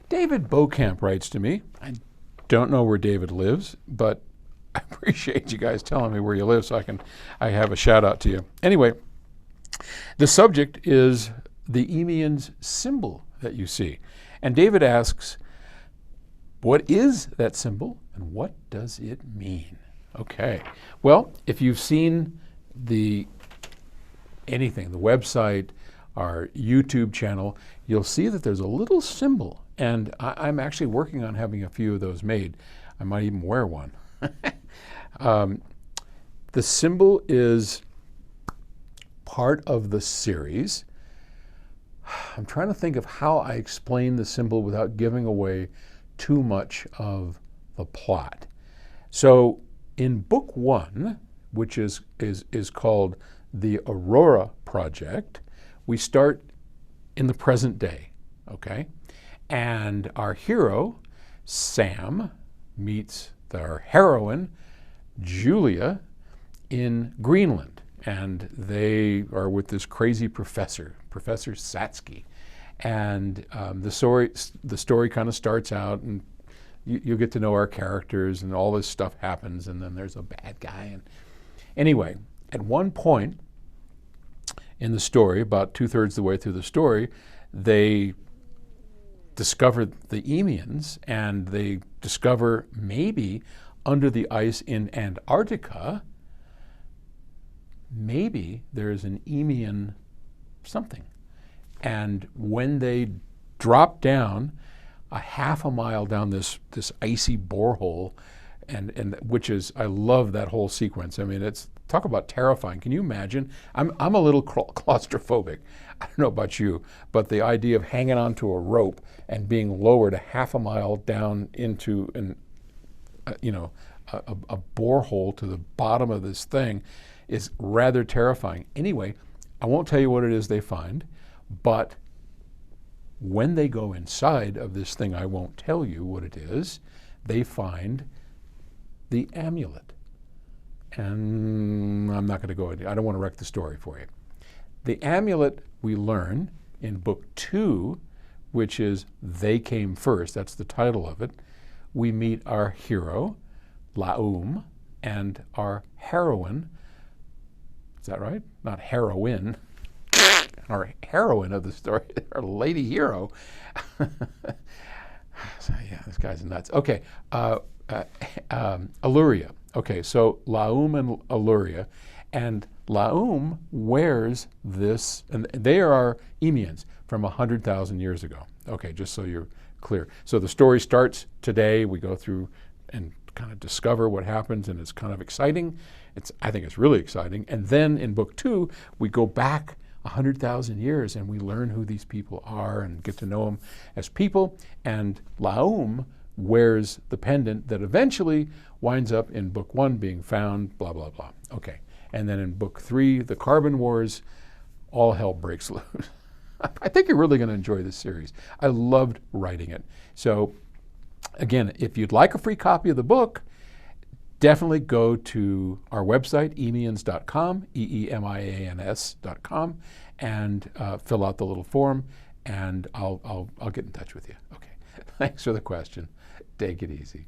David Beaucamp writes to me. I don't know where David lives, but I appreciate you guys telling me where you live so I have a shout out to you. Anyway, the subject is the Eemian's symbol that you see. And David asks, what is that symbol and what does it mean? Okay. Well, if you've seen the website, our YouTube channel, you'll see that there's a little symbol. And I'm actually working on having a few of those made. I might even wear one. The symbol is part of the series. I'm trying to think of how I explain the symbol without giving away too much of the plot. So in book 1, which is called the Aurora Project, we start in the present day, okay? And our hero, Sam, meets our heroine, Julia, in Greenland. And they are with this crazy professor, Professor Satsky. And the story kind of starts out, and you get to know our characters, and all this stuff happens, and then there's a bad guy. And anyway, at one point in the story, about 2/3 the way through the story, they discover the Eemians, and they discover maybe under the ice in Antarctica, maybe there's an Eemian something. And when they drop down a half a mile down this icy borehole, and which is, I love that whole sequence. I mean, it's, talk about terrifying. Can you imagine? I'm a little claustrophobic. I don't know about you, but the idea of hanging onto a rope and being lowered a half a mile down into a borehole to the bottom of this thing is rather terrifying. Anyway, I won't tell you what it is they find, but when they go inside of this thing, I won't tell you what it is, they find the amulet. And I'm not going to go into, I don't want to wreck the story for you. The amulet we learn in book 2, which is They Came First, that's the title of it. We meet our hero, Laum, and our heroine, is that right? Not heroine. Our heroine of the story, our lady hero. So, yeah, this guy's nuts. Okay, Illyria. Okay, so Laum and Illyria, and Laum wears this, and they are our Eemians from 100,000 years ago. Okay, just so you're clear. So the story starts today. We go through and kind of discover what happens, and it's kind of exciting. I think it's really exciting. And then in book 2, we go back 100,000 years and we learn who these people are and get to know them as people. And Laum wears the pendant that eventually winds up in book 1 being found, blah, blah, blah. Okay. And then in book 3, the Carbon Wars, all hell breaks loose. I think you're really going to enjoy this series. I loved writing it. So again, if you'd like a free copy of the book, definitely go to our website, eemians.com, EEMIANS.com, and fill out the little form, and I'll get in touch with you. Okay. Thanks for the question. Take it easy.